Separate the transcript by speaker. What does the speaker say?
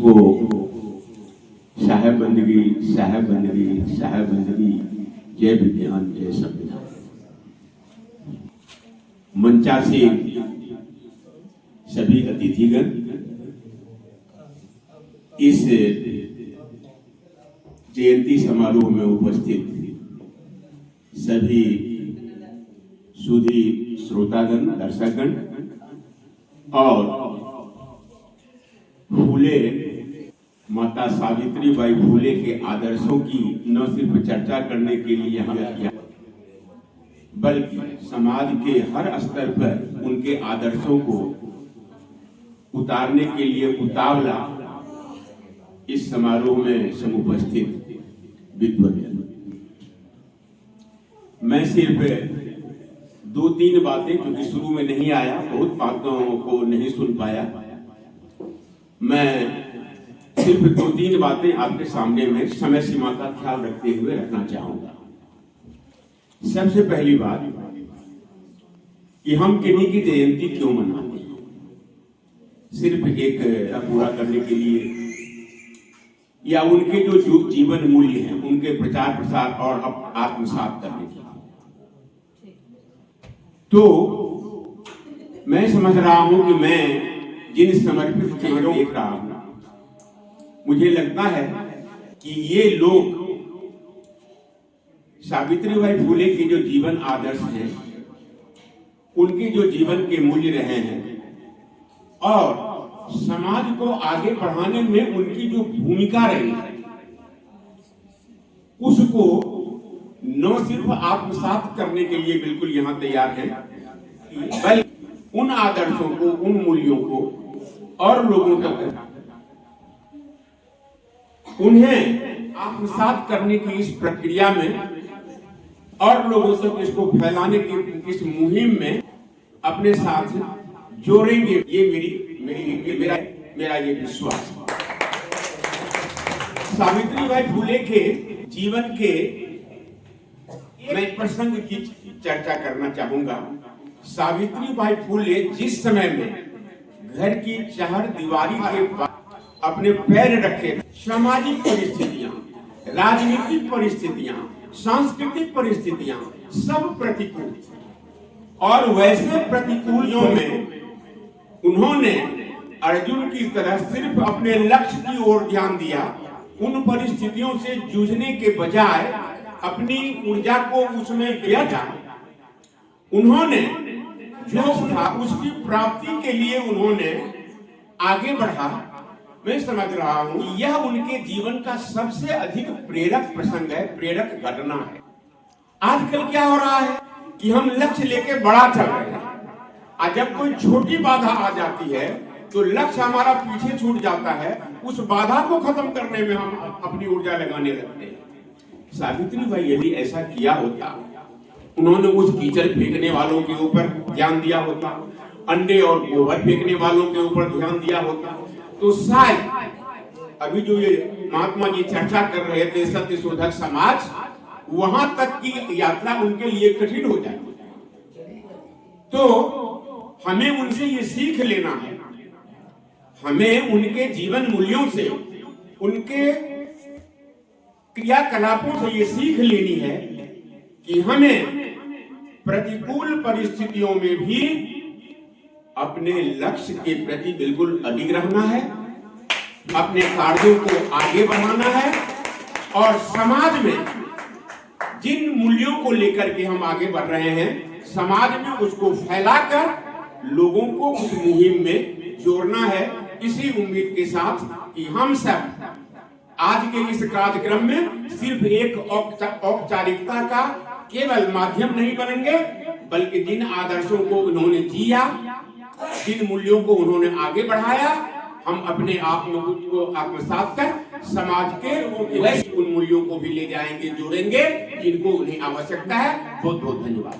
Speaker 1: को साहेब बंदगी, साहेब बंदगी, साहेब बंदगी, जय विज्ञान, जय संविधान। मंचासीन सभी अतिथिगण, इस जयंती समारोह में उपस्थित सभी सुधी श्रोतागण, दर्शकगण और फूले माता सावित्रीबाई फूले के आदर्शों की न सिर्फ चर्चा करने के लिए यहाँ किया, बल्कि समाज के हर स्तर पर उनके आदर्शों को उतारने के लिए उतावला इस समारोह में समुपस्थित विद्वान। मैं सिर्फ 2-3 बातें, क्योंकि शुरू में नहीं आया, बहुत बातों को नहीं सुन पाया, मैं सिर्फ 2-3 बातें आपके सामने में समय सीमा का ख्याल रखते हुए रखना चाहूंगा। सबसे पहली बात कि हम किन्हीं की जयंती क्यों मनाते हैं? सिर्फ एक पूरा करने के लिए या उनके जो जीवन मूल्य हैं उनके प्रचार प्रसार और आत्मसात करने के लिए? तो मैं समझ रहा हूं कि मैं जिन समर्पित चेहरों देख रहा हूं, मुझे लगता है कि ये लोग सावित्रीबाई फूले के जो जीवन आदर्श हैं, उनके जो जीवन के मूल्य रहे हैं और समाज को आगे बढ़ाने में उनकी जो भूमिका रही है, उसको न सिर्फ आत्मसात करने के लिए बिल्कुल यहां तैयार है, बल्कि उन आदर्शों को, उन मूल्यों को और लोगों तक उन्हें आत्मसात करने की इस प्रक्रिया में और लोगों तक इसको फैलाने की इस मुहिम में अपने साथ जोड़ेंगे। ये मेरा ये विश्वास। सावित्रीबाई फूले के जीवन के मैं प्रसंग की चर्चा करना चाहूंगा। सावित्रीबाई फूले जिस समय में घर की चार दीवारी के बाद अपने पैर रखे, सामाजिक परिस्थितियां, राजनीतिक परिस्थितियां, सांस्कृतिक परिस्थितियां सब प्रतिकूल, और वैसे प्रतिकूलों में उन्होंने अर्जुन की तरह सिर्फ अपने लक्ष्य की ओर ध्यान दिया। उन परिस्थितियों से जूझने के बजाय अपनी ऊर्जा को उसमें दिया जाए। उन्होंने जो था उसकी प्राप्ति के लिए उन्होंने आगे बढ़ा। मैं समझ रहा हूं यह उनके जीवन का सबसे अधिक प्रेरक प्रसंग है, प्रेरक घटना है। आजकल क्या हो रहा है कि हम लक्ष्य लेके बड़ा चल रहे हैं, और जब कोई छोटी बाधा आ जाती है तो लक्ष्य हमारा पीछे छूट जाता है। उस बाधा को खत्म करने में हम अपनी ऊर्जा लगाने लगते हैं। सावित्रीबाई यदि ऐसा किया होता, उन्होंने उस कीचड़ फेंकने वालों के ऊपर ध्यान दिया होता, अंडे और गोबर फेंकने वालों के ऊपर ध्यान दिया होता, तो शायद अभी जो ये महात्मा जी चर्चा कर रहे थे सत्य शोधक समाज, वहां तक की यात्रा उनके लिए कठिन हो जाती। तो हमें उनसे ये सीख लेना है, हमें उनके जीवन मूल्यों से, उनके क्रियाकलापों से ये सीख लेनी है कि हमें प्रतिकूल परिस्थितियों में भी अपने लक्ष्य के प्रति बिल्कुल अडिग रहना है, अपने कार्यों को आगे बढ़ाना है, और समाज में जिन मूल्यों को लेकर के हम आगे बढ़ रहे हैं, समाज में उसको फैलाकर लोगों को उस मुहिम में जोड़ना है। इसी उम्मीद के साथ कि हम सब आज के इस कार्यक्रम में सिर्फ एक औपचारिकता का केवल माध्यम नहीं बनेंगे, बल्कि जिन आदर्शों को उन्होंने जिया, जिन मूल्यों को उन्होंने आगे बढ़ाया, हम अपने आप में उसको आत्मसात कर समाज के उन मूल्यों को भी ले जाएंगे, जोड़ेंगे जिनको उन्हें आवश्यकता है। बहुत बहुत धन्यवाद।